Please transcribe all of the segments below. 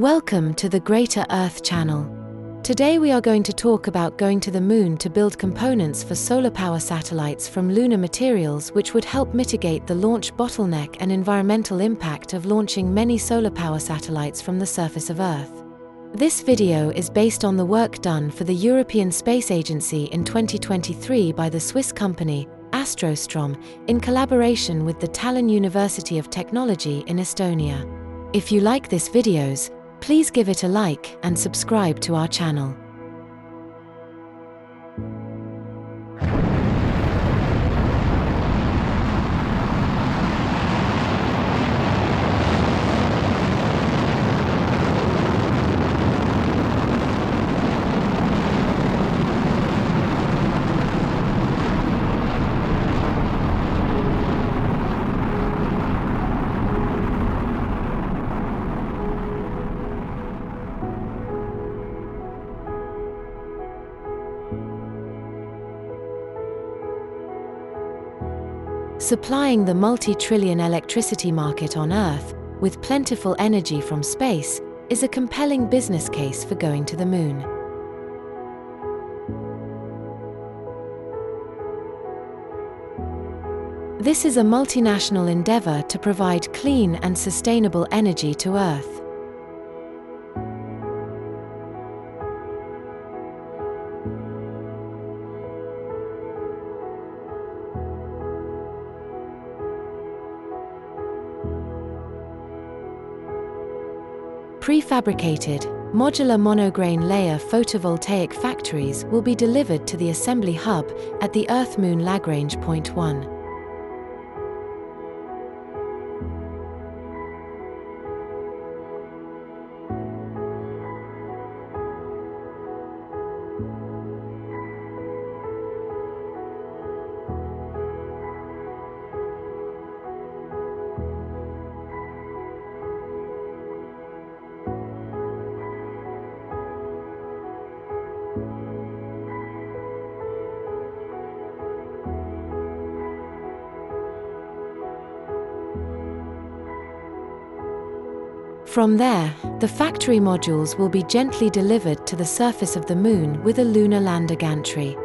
Welcome to the Greater.Earth channel. Today we are going to talk about going to the moon to build components for solar power satellites from lunar materials, which would help mitigate the launch bottleneck and environmental impact of launching many solar power satellites from the surface of Earth. This video is based on the work done for the European Space Agency in 2023 by the Swiss company Astrostrom in collaboration with the Tallinn University of Technology in Estonia. If you like this videos, please give it a like and subscribe to our channel. Supplying the multi-trillion electricity market on Earth with plentiful energy from space is a compelling business case for going to the moon. This is a multinational endeavor to provide clean and sustainable energy to Earth. Prefabricated, modular monograin layer photovoltaic factories will be delivered to the assembly hub at the Earth-Moon Lagrange Point 1. From there, the factory modules will be gently delivered to the surface of the moon with a lunar lander gantry.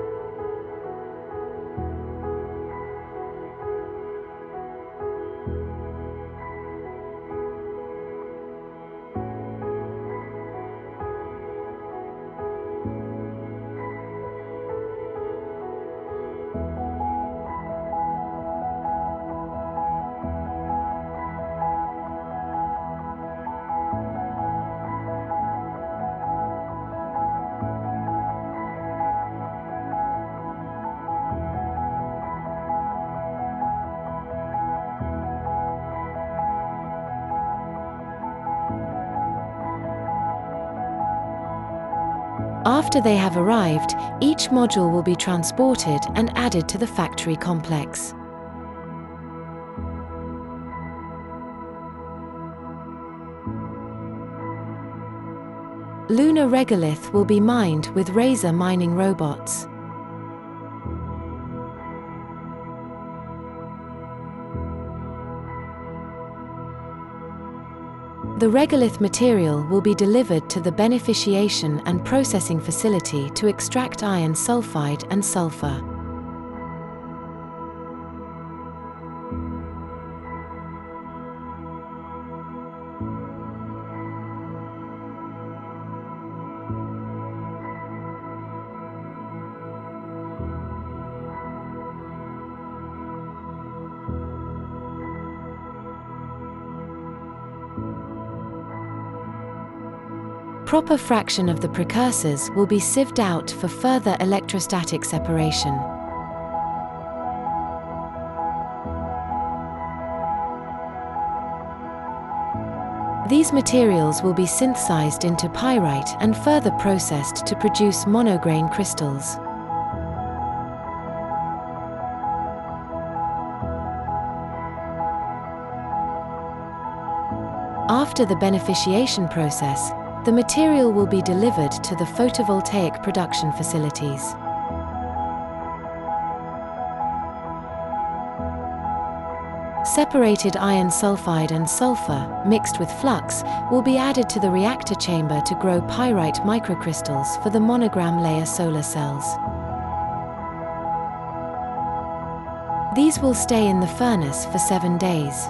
After they have arrived, each module will be transported and added to the factory complex. Lunar regolith will be mined with razor mining robots. The regolith material will be delivered to the beneficiation and processing facility to extract iron sulfide and sulfur. Proper fraction of the precursors will be sieved out for further electrostatic separation. These materials will be synthesized into pyrite and further processed to produce monograin crystals. After the beneficiation process, the material will be delivered to the photovoltaic production facilities. Separated iron sulfide and sulfur, mixed with flux, will be added to the reactor chamber to grow pyrite microcrystals for the Monograin Layer solar cells. These will stay in the furnace for 7 days.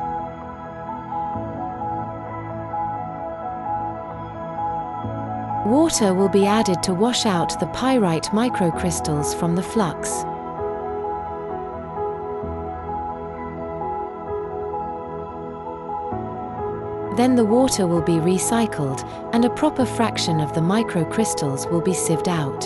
Water will be added to wash out the pyrite microcrystals from the flux. Then the water will be recycled, and a proper fraction of the microcrystals will be sieved out.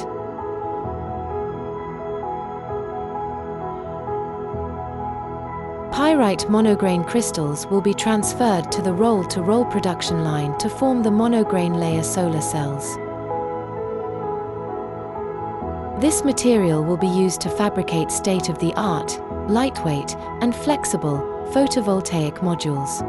Pyrite monograin crystals will be transferred to the roll-to-roll production line to form the Monograin Layer solar cells. This material will be used to fabricate state-of-the-art, lightweight, and flexible photovoltaic modules.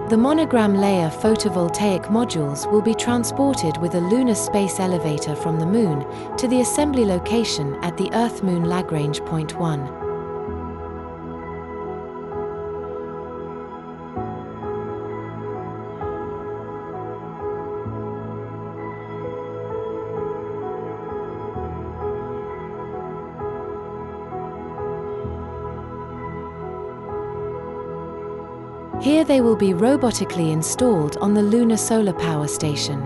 The Monograin Layer photovoltaic modules will be transported with a lunar space elevator from the Moon to the assembly location at the Earth-Moon Lagrange Point 1. Here they will be robotically installed on the Lunar Solar Power Station.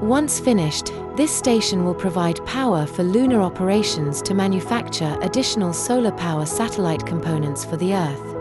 Once finished, this station will provide power for lunar operations to manufacture additional solar power satellite components for the Earth.